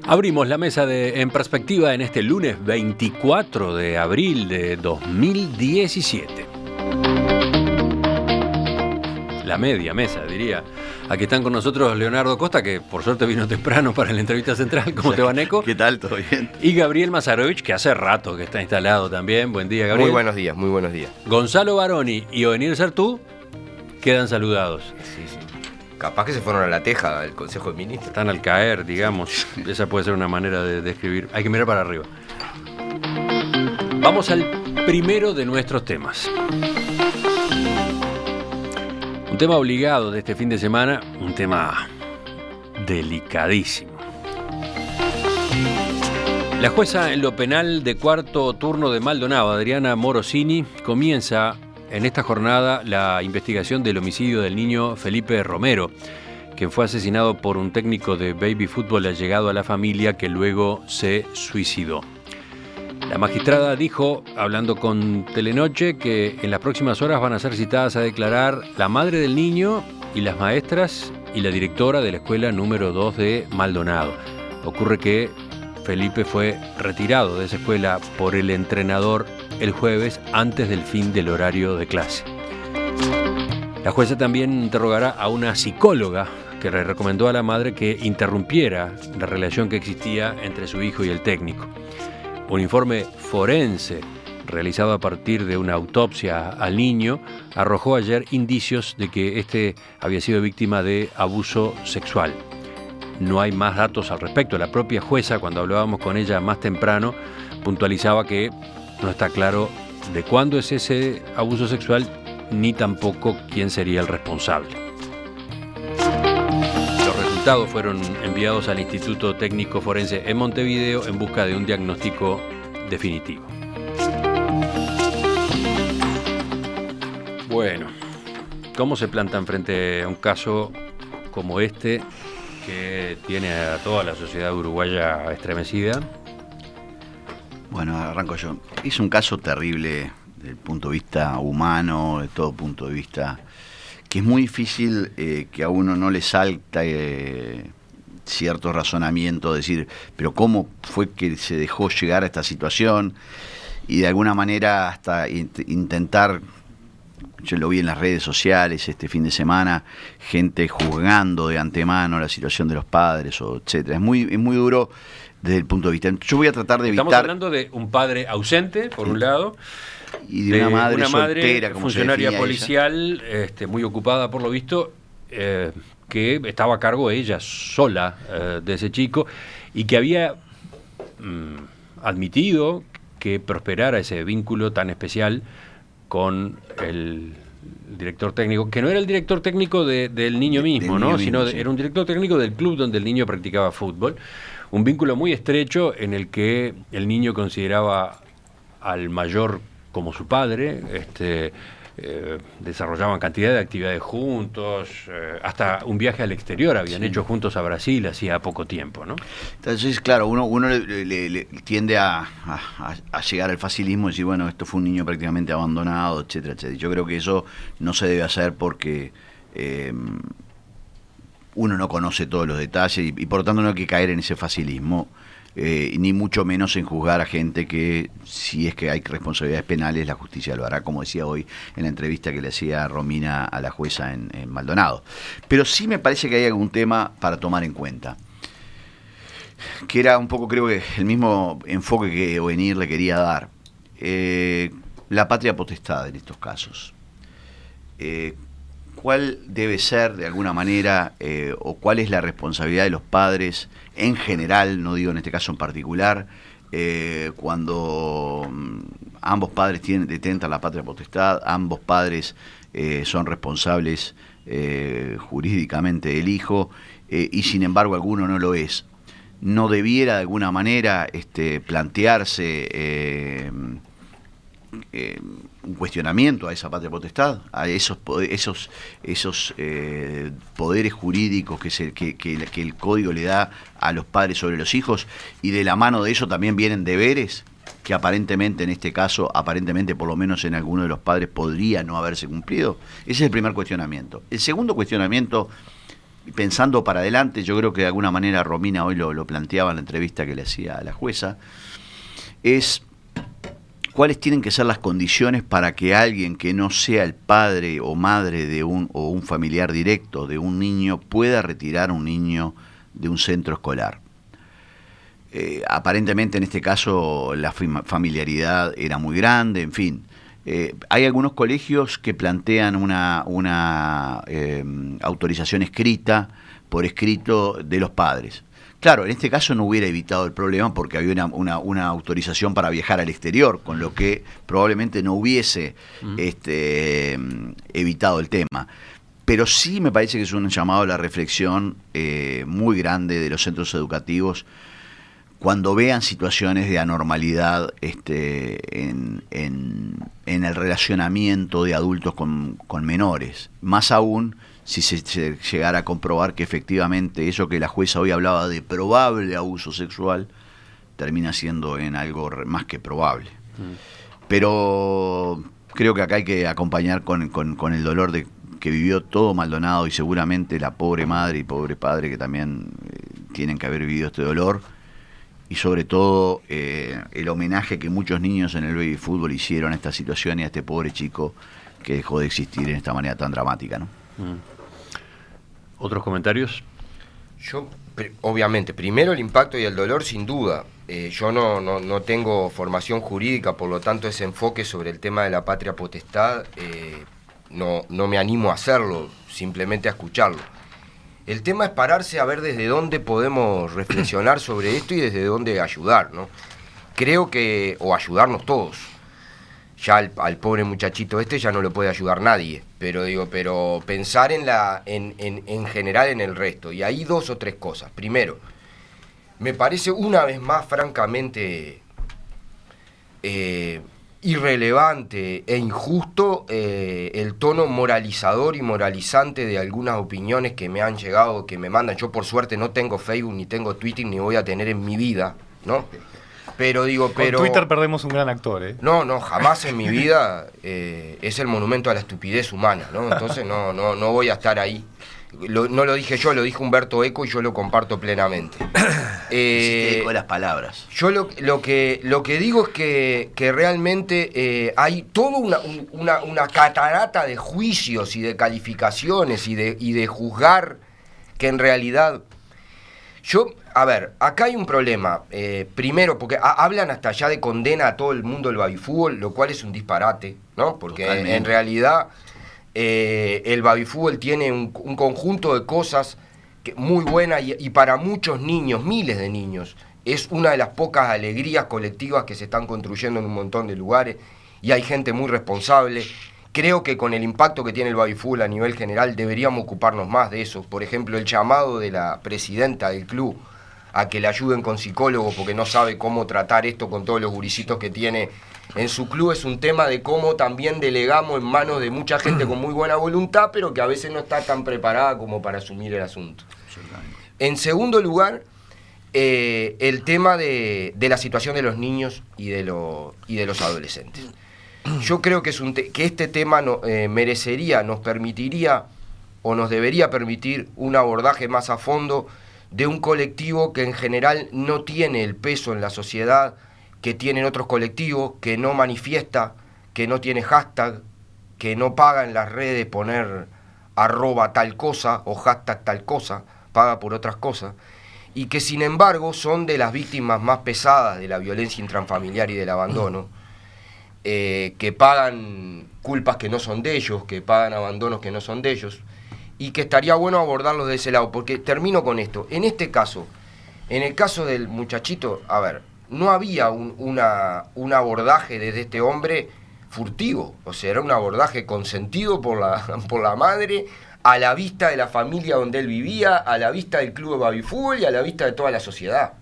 Abrimos la mesa de En Perspectiva en este lunes 24 de abril de 2017. La media mesa, diría. Aquí están con nosotros Leonardo Costa, que por suerte vino temprano para la entrevista central. ¿Cómo te va, Neco? ¿Qué tal? ¿Todo bien? Y Gabriel Mazarovich, que hace rato que está instalado también. Buen día, Gabriel. Muy buenos días, muy buenos días. Gonzalo Baroni y Ovenir Sartú quedan saludados. Sí. Capaz que se fueron a la teja del Consejo de Ministros. Están al caer, digamos. Esa puede ser una manera de describir. Hay que mirar para arriba. Vamos al primero de nuestros temas. Un tema obligado de este fin de semana, un tema delicadísimo. La jueza en lo penal de cuarto turno de Maldonado, Adriana Morosini, comienza en esta jornada la investigación del homicidio del niño Felipe Romero, quien fue asesinado por un técnico de baby fútbol allegado a la familia que luego se suicidó. La magistrada dijo, hablando con Telenoche, que en las próximas horas van a ser citadas a declarar la madre del niño y las maestras y la directora de la escuela número 2 de Maldonado. Ocurre que Felipe fue retirado de esa escuela por el entrenador el jueves antes del fin del horario de clase. La jueza también interrogará a una psicóloga que le recomendó a la madre que interrumpiera la relación que existía entre su hijo y el técnico. Un informe forense realizado a partir de una autopsia al niño arrojó ayer indicios de que este había sido víctima de abuso sexual. No hay más datos al respecto. La propia jueza, cuando hablábamos con ella más temprano, puntualizaba que no está claro de cuándo es ese abuso sexual ni tampoco quién sería el responsable. Los resultados fueron enviados al Instituto Técnico Forense en Montevideo en busca de un diagnóstico definitivo. Bueno, ¿cómo se plantan frente a un caso como este que tiene a toda la sociedad uruguaya estremecida? Bueno, arranco yo. Es un caso terrible desde el punto de vista humano, de todo punto de vista, que es muy difícil que a uno no le salta cierto razonamiento, decir, pero ¿cómo fue que se dejó llegar a esta situación? Y de alguna manera hasta intentar, yo lo vi en las redes sociales este fin de semana, gente juzgando de antemano la situación de los padres, o etcétera. Es muy duro desde el punto de vista. Yo voy a tratar de evitar... Estamos hablando de un padre ausente, por un lado, y de una madre soltera, como funcionaria se policial, muy ocupada por lo visto, que estaba a cargo ella sola de ese chico y que había admitido que prosperara ese vínculo tan especial con el director técnico, que no era el director técnico del niño mismo, ¿no? Sino era un director técnico del club donde el niño practicaba fútbol. Un vínculo muy estrecho en el que el niño consideraba al mayor como su padre, desarrollaban cantidad de actividades juntos, hasta un viaje al exterior habían hecho juntos a Brasil hacía poco tiempo, ¿no? Entonces, claro, uno le tiende a llegar al facilismo y decir, bueno, esto fue un niño prácticamente abandonado, etcétera, etcétera. Yo creo que eso no se debe hacer porque uno no conoce todos los detalles y por lo tanto no hay que caer en ese facilismo. Ni mucho menos en juzgar a gente que, si es que hay responsabilidades penales, la justicia lo hará, como decía hoy en la entrevista que le hacía Romina a la jueza en Maldonado. Pero sí me parece que hay algún tema para tomar en cuenta, que era un poco, creo que el mismo enfoque que Ovenir le quería dar. La patria potestad en estos casos. ¿Cuál debe ser, de alguna manera, o cuál es la responsabilidad de los padres en general, no digo en este caso en particular, cuando ambos padres detentan la patria potestad, ambos padres son responsables jurídicamente del hijo, y sin embargo alguno no lo es? ¿No debiera de alguna manera plantearse un cuestionamiento a esa patria potestad, a esos poderes jurídicos que el código le da a los padres sobre los hijos, y de la mano de eso también vienen deberes que aparentemente en este caso, por lo menos en alguno de los padres, podría no haberse cumplido? Ese es el primer cuestionamiento. El segundo cuestionamiento pensando para adelante, yo creo que de alguna manera Romina hoy lo planteaba en la entrevista que le hacía a la jueza, es cuáles tienen que ser las condiciones para que alguien que no sea el padre o madre de un familiar directo de un niño pueda retirar a un niño de un centro escolar. Aparentemente en este caso la familiaridad era muy grande, en fin. Hay algunos colegios que plantean una autorización escrita, por escrito de los padres. Claro, en este caso no hubiera evitado el problema porque había una autorización para viajar al exterior, con lo que probablemente no hubiese evitado el tema. Pero sí me parece que es un llamado a la reflexión muy grande de los centros educativos cuando vean situaciones de anormalidad en el relacionamiento de adultos con menores. Más aún si se llegara a comprobar que efectivamente eso que la jueza hoy hablaba de probable abuso sexual termina siendo en algo más que probable. Pero creo que acá hay que acompañar con el dolor que vivió todo Maldonado y seguramente la pobre madre y pobre padre que también tienen que haber vivido este dolor, y sobre todo el homenaje que muchos niños en el baby fútbol hicieron a esta situación y a este pobre chico que dejó de existir en esta manera tan dramática, ¿no? ¿Otros comentarios? Yo, obviamente, primero el impacto y el dolor, sin duda. Yo no tengo formación jurídica, por lo tanto ese enfoque sobre el tema de la patria potestad no me animo a hacerlo, simplemente a escucharlo. El tema es pararse a ver desde dónde podemos reflexionar sobre esto y desde dónde ayudar, ¿no? Creo que, o ayudarnos todos. Ya al pobre muchachito ya no lo puede ayudar nadie, pero pensar en general en el resto. Y ahí 2 o 3 cosas. Primero, me parece una vez más francamente irrelevante e injusto el tono moralizador y moralizante de algunas opiniones que me han llegado, que me mandan. Yo por suerte no tengo Facebook, ni tengo Twitter, ni voy a tener en mi vida, ¿no? Pero Con Twitter perdemos un gran actor, ¿eh? No, jamás en mi vida es el monumento a la estupidez humana, ¿no? Entonces no voy a estar ahí. No lo dije yo, lo dijo Humberto Eco y yo lo comparto plenamente. Eco de las palabras. Yo lo que digo es que realmente hay toda una catarata de juicios y de calificaciones y de juzgar que en realidad... A ver, acá hay un problema. Primero, porque hablan hasta ya de condena a todo el mundo del babyfútbol, lo cual es un disparate, ¿no? Porque en realidad el babyfútbol tiene un conjunto de cosas muy buenas y para muchos niños, miles de niños, es una de las pocas alegrías colectivas que se están construyendo en un montón de lugares y hay gente muy responsable. Creo que con el impacto que tiene el babyfútbol a nivel general deberíamos ocuparnos más de eso. Por ejemplo, el llamado de la presidenta del club a que le ayuden con psicólogos porque no sabe cómo tratar esto con todos los gurisitos que tiene en su club es un tema de cómo también delegamos en manos de mucha gente con muy buena voluntad, pero que a veces no está tan preparada como para asumir el asunto. En segundo lugar, el tema de la situación de los niños y de los adolescentes. Yo creo que que este tema merecería, nos permitiría o nos debería permitir un abordaje más a fondo de un colectivo que en general no tiene el peso en la sociedad que tienen otros colectivos, que no manifiesta, que no tiene hashtag, que no paga en las redes poner @ tal cosa o hashtag tal cosa, paga por otras cosas, y que sin embargo son de las víctimas más pesadas de la violencia intrafamiliar y del abandono. Que pagan culpas que no son de ellos, que pagan abandonos que no son de ellos, y que estaría bueno abordarlos de ese lado, porque termino con esto. En este caso, en el caso del muchachito, a ver, no había un abordaje desde este hombre furtivo, o sea, era un abordaje consentido por la madre, a la vista de la familia donde él vivía, a la vista del club de babyfútbol y a la vista de toda la sociedad.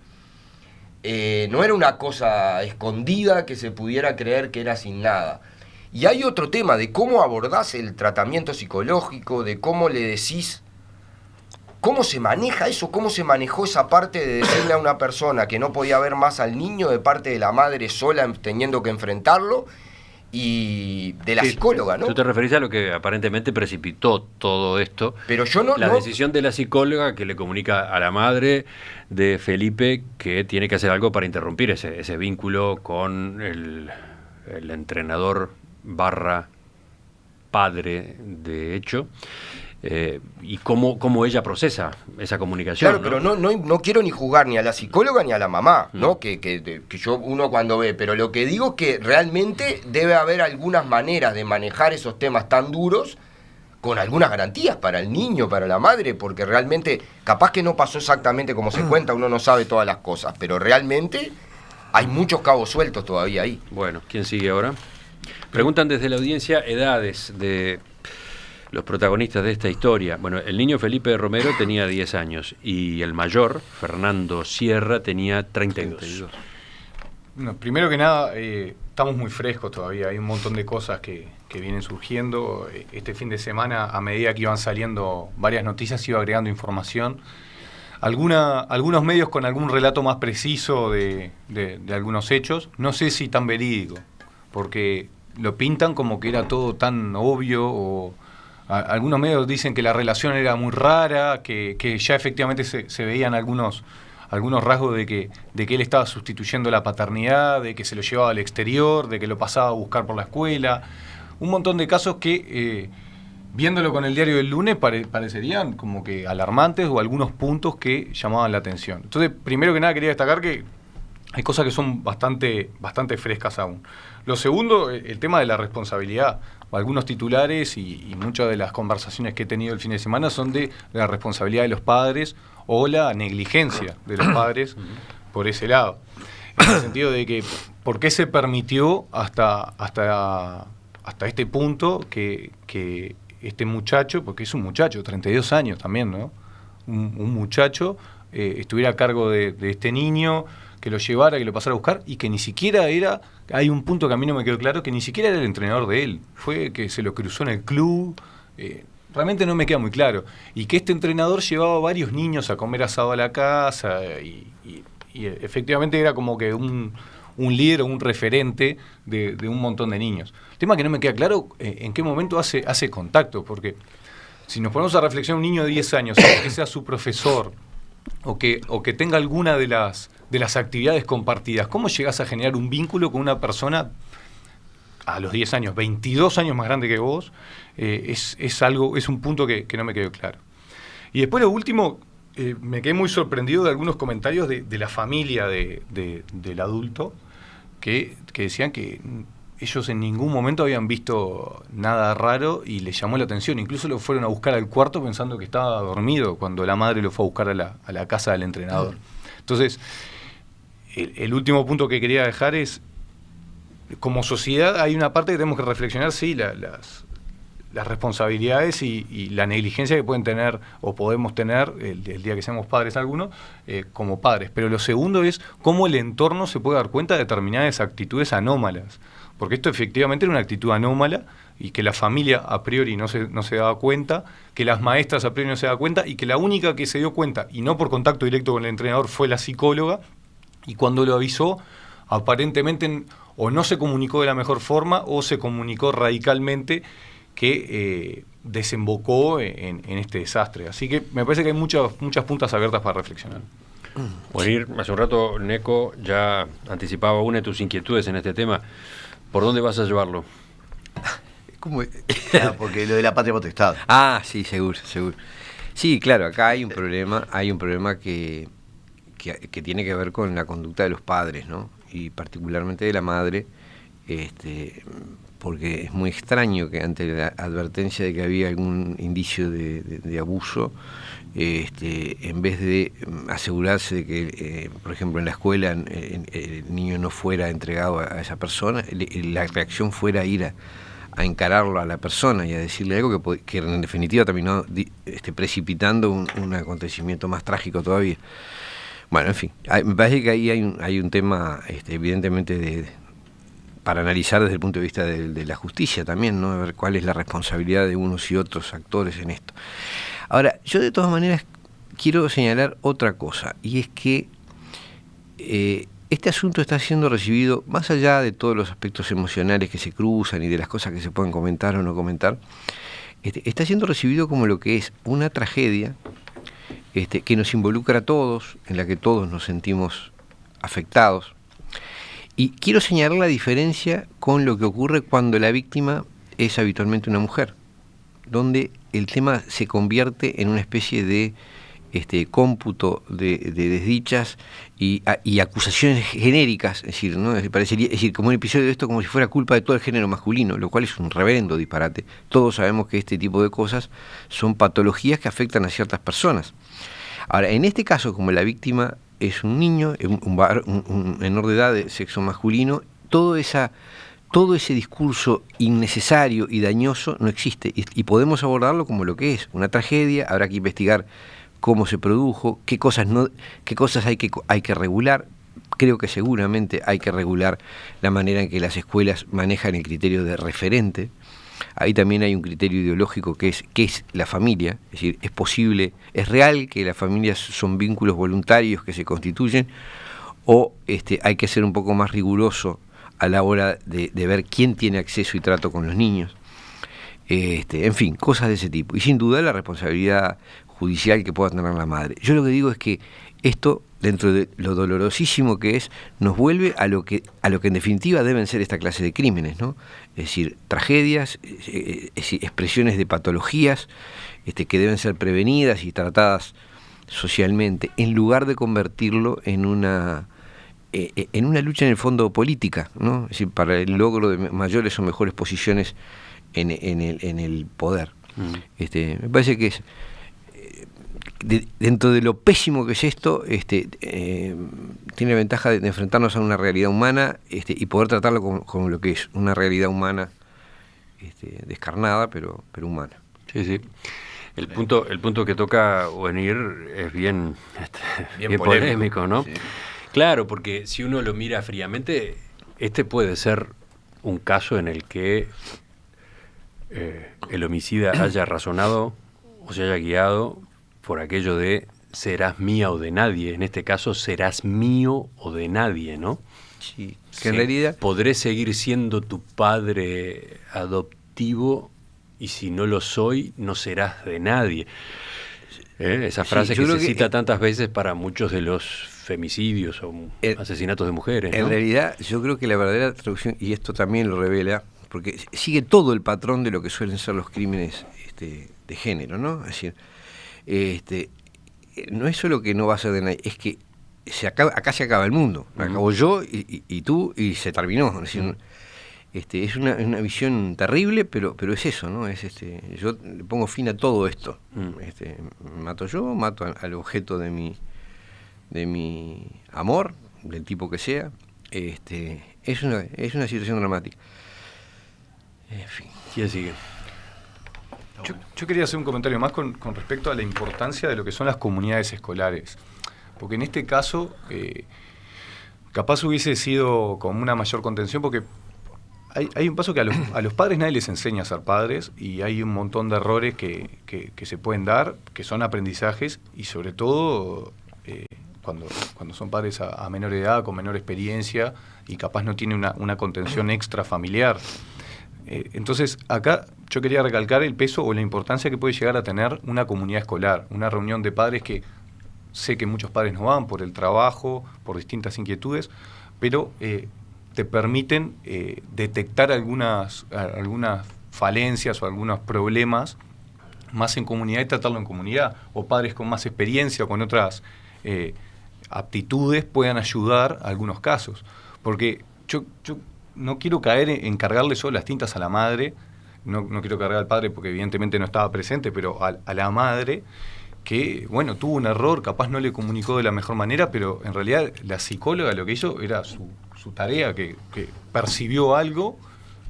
No era una cosa escondida que se pudiera creer que era sin nada. Y hay otro tema de cómo abordás el tratamiento psicológico, de cómo le decís, cómo se maneja eso, cómo se manejó esa parte de decirle a una persona que no podía ver más al niño de parte de la madre sola teniendo que enfrentarlo, y de la psicóloga, ¿no? Tú te referís a lo que aparentemente precipitó todo esto. Pero yo no... La decisión de la psicóloga que le comunica a la madre de Felipe que tiene que hacer algo para interrumpir ese vínculo con el entrenador barra padre, de hecho. Y cómo ella procesa esa comunicación. Claro, ¿no? pero no quiero ni juzgar ni a la psicóloga ni a la mamá, ¿no? Que uno cuando ve, pero lo que digo es que realmente debe haber algunas maneras de manejar esos temas tan duros con algunas garantías para el niño, para la madre, porque realmente, capaz que no pasó exactamente como se cuenta, uno no sabe todas las cosas, pero realmente hay muchos cabos sueltos todavía ahí. Bueno, ¿quién sigue ahora? Preguntan desde la audiencia edades de los protagonistas de esta historia. Bueno, el niño Felipe Romero tenía 10 años y el mayor, Fernando Sierra, tenía 32. No, primero que nada, estamos muy frescos todavía, hay un montón de cosas que vienen surgiendo. Este fin de semana, a medida que iban saliendo varias noticias, iba agregando información. Algunos medios con algún relato más preciso de algunos hechos, no sé si tan verídico, porque lo pintan como que era todo tan obvio, o algunos medios dicen que la relación era muy rara, que ya efectivamente se veían algunos rasgos de que él estaba sustituyendo la paternidad, de que se lo llevaba al exterior, de que lo pasaba a buscar por la escuela. Un montón de casos que, viéndolo con el diario del lunes, parecerían como que alarmantes, o algunos puntos que llamaban la atención. Entonces, primero que nada quería destacar que hay cosas que son bastante frescas aún. Lo segundo, el tema de la responsabilidad. Algunos titulares y muchas de las conversaciones que he tenido el fin de semana son de la responsabilidad de los padres o la negligencia de los padres por ese lado. En el sentido de que, ¿por qué se permitió hasta este punto que este muchacho, porque es un muchacho, 32 años también, ¿no? Un muchacho estuviera a cargo de este niño, que lo llevara, que lo pasara a buscar, y que ni siquiera era... Hay un punto que a mí no me quedó claro, que ni siquiera era el entrenador de él. Fue que se lo cruzó en el club. Realmente no me queda muy claro. Y que este entrenador llevaba a varios niños a comer asado a la casa, y efectivamente era como que un líder o un referente de un montón de niños. El tema que no me queda claro en qué momento hace contacto, porque si nos ponemos a reflexionar, un niño de 10 años, que sea su profesor, o que tenga alguna de las actividades compartidas, ¿cómo llegás a generar un vínculo con una persona a los 10 años, 22 años más grande que vos? Es un punto que no me quedó claro. Y después, lo último, me quedé muy sorprendido de algunos comentarios de la familia del adulto, que decían que ellos en ningún momento habían visto nada raro y les llamó la atención. Incluso lo fueron a buscar al cuarto pensando que estaba dormido cuando la madre lo fue a buscar a la casa del entrenador. Entonces, el último punto que quería dejar es, como sociedad hay una parte que tenemos que reflexionar, sí, las responsabilidades y la negligencia que pueden tener o podemos tener el día que seamos padres algunos, como padres. Pero lo segundo es cómo el entorno se puede dar cuenta de determinadas actitudes anómalas. Porque esto efectivamente era una actitud anómala, y que la familia a priori no se daba cuenta, que las maestras a priori no se daban cuenta, y que la única que se dio cuenta, y no por contacto directo con el entrenador, fue la psicóloga, y cuando lo avisó, aparentemente o no se comunicó de la mejor forma, o se comunicó radicalmente, que desembocó en este desastre. Así que me parece que hay muchas puntas abiertas para reflexionar. Bueno, hace un rato Neco ya anticipaba una de tus inquietudes en este tema. ¿Por dónde vas a llevarlo? ¿Cómo? Claro, porque lo de la patria potestad. Ah, sí, seguro. Sí, claro, acá hay un problema que tiene que ver con la conducta de los padres, ¿no? Y particularmente de la madre, porque es muy extraño que ante la advertencia de que había algún indicio de abuso, en vez de asegurarse de que, por ejemplo, en la escuela el niño no fuera entregado a esa persona, la reacción fuera a ir a encararlo a la persona y a decirle algo que en definitiva terminó precipitando un acontecimiento más trágico todavía. Bueno, en fin, me parece que ahí hay un tema evidentemente para analizar desde el punto de vista de la justicia también, ¿no? A ver cuál es la responsabilidad de unos y otros actores en esto. Ahora, yo de todas maneras quiero señalar otra cosa, y es que este asunto está siendo recibido, más allá de todos los aspectos emocionales que se cruzan y de las cosas que se pueden comentar o no comentar, está siendo recibido como lo que es una tragedia que nos involucra a todos, en la que todos nos sentimos afectados. Y quiero señalar la diferencia con lo que ocurre cuando la víctima es habitualmente una mujer, donde el tema se convierte en una especie de cómputo de desdichas y acusaciones genéricas, es decir, ¿no? Parecería, es decir, como un episodio de esto como si fuera culpa de todo el género masculino, lo cual es un reverendo disparate. Todos sabemos que este tipo de cosas son patologías que afectan a ciertas personas. Ahora, en este caso, como la víctima es un niño, un menor de edad de sexo masculino, todo ese discurso innecesario y dañoso no existe, y podemos abordarlo como lo que es, una tragedia. Habrá que investigar cómo se produjo, qué cosas hay que regular. Creo que seguramente hay que regular la manera en que las escuelas manejan el criterio de referente. Ahí también hay un criterio ideológico que es la familia, es decir, es posible, es real que las familias son vínculos voluntarios que se constituyen, o hay que ser un poco más riguroso a la hora de ver quién tiene acceso y trato con los niños. En fin, cosas de ese tipo. Y sin duda la responsabilidad judicial que pueda tener la madre. Yo lo que digo es que esto, dentro de lo dolorosísimo que es, nos vuelve a lo que en definitiva deben ser esta clase de crímenes, ¿no? Es decir, tragedias, expresiones de patologías que deben ser prevenidas y tratadas socialmente, en lugar de convertirlo en una lucha en el fondo política, ¿no? Es decir, para el logro de mayores o mejores posiciones en el poder. Me parece que es dentro de lo pésimo que es esto, tiene la ventaja de enfrentarnos a una realidad humana y poder tratarlo como lo que es, una realidad humana descarnada, pero humana. Sí, sí. El punto que toca venir es bien polémico, ¿no? Sí. Claro, porque si uno lo mira fríamente, puede ser un caso en el que el homicida haya razonado o se haya guiado por aquello de serás mía o de nadie. En este caso, serás mío o de nadie, ¿no? Sí, que en realidad podré seguir siendo tu padre adoptivo y si no lo soy, no serás de nadde. Esa frase que se cita tantas veces para muchos de los femicidios o asesinatos de mujeres, ¿no? En realidad, yo creo que la verdadera traducción, y esto también lo revela, porque sigue todo el patrón de lo que suelen ser los crímenes de género, ¿no? Es decir, no es solo que no va a ser de nadie, es que acá se acaba el mundo. Me acabo yo y tú y se terminó. Es decir, es una visión terrible, pero es eso, ¿no? Yo le pongo fin a todo esto. Mato yo, mato al objeto de mi amor, del tipo que sea. Es una situación dramática. En fin. ¿Quién sigue? Yo quería hacer un comentario más con respecto a la importancia de lo que son las comunidades escolares. Porque en este caso, capaz hubiese sido como una mayor contención, porque hay un paso que a los padres nadie les enseña a ser padres, y hay un montón de errores que se pueden dar, que son aprendizajes, y sobre todo cuando son padres a menor edad, con menor experiencia, y capaz no tiene una contención extra familiar. Entonces, acá yo quería recalcar el peso o la importancia que puede llegar a tener una comunidad escolar, una reunión de padres que sé que muchos padres no van por el trabajo, por distintas inquietudes, pero te permiten detectar algunas falencias o algunos problemas más en comunidad y tratarlo en comunidad, o padres con más experiencia o con otras aptitudes puedan ayudar a algunos casos, porque yo no quiero caer en cargarle solo las tintas a la madre, no quiero cargar al padre porque evidentemente no estaba presente, pero a la madre que, bueno, tuvo un error, capaz no le comunicó de la mejor manera, pero en realidad la psicóloga lo que hizo era su tarea, que percibió algo,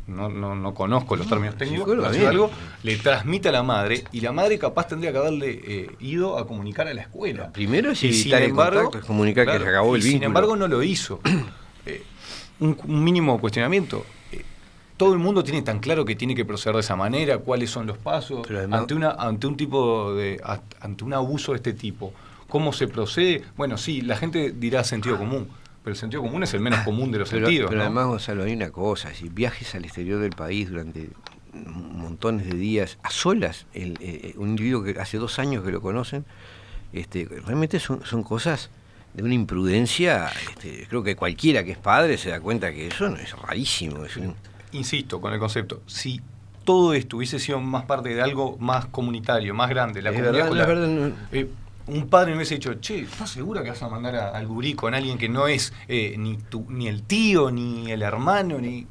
no conozco los términos técnicos, percibió algo, le transmite a la madre, y la madre capaz tendría que haberle ido a comunicar a la escuela. Primero es evitar el contacto, es comunicar que se acabó el vínculo. Sin embargo no lo hizo. Un mínimo cuestionamiento. Todo el mundo tiene tan claro que tiene que proceder de esa manera, cuáles son los pasos, además, ante un abuso de este tipo. ¿Cómo se procede? Bueno, sí, la gente dirá sentido común, pero el sentido común es el menos común de los sentidos. Pero ¿no? además, Gonzalo, hay una cosa, si viajes al exterior del país durante montones de días, a solas, un individuo que hace 2 años que lo conocen, realmente son cosas de una imprudencia, creo que cualquiera que es padre se da cuenta que eso no es rarísimo. Insisto con el concepto, si todo esto hubiese sido más parte de algo más comunitario, más grande, la comunidad escolar, un padre me hubiese dicho, che, ¿estás segura que vas a mandar al gurí con alguien que no es ni el tío, ni el hermano, ni...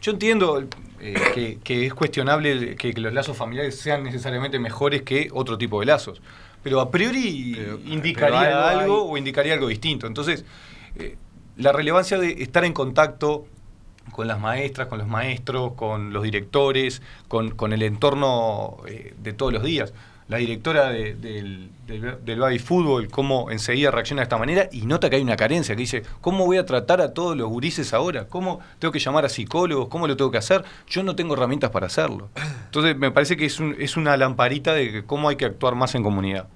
Yo entiendo que es cuestionable que los lazos familiares sean necesariamente mejores que otro tipo de lazos, pero a priori indicaría algo o indicaría algo distinto. Entonces, la relevancia de estar en contacto con las maestras, con los maestros, con los directores, con el entorno de todos los días. La directora del baby fútbol, cómo enseguida reacciona de esta manera y nota que hay una carencia, que dice, ¿cómo voy a tratar a todos los gurises ahora? ¿Cómo tengo que llamar a psicólogos? ¿Cómo lo tengo que hacer? Yo no tengo herramientas para hacerlo. Entonces me parece que es una lamparita de cómo hay que actuar más en comunidad.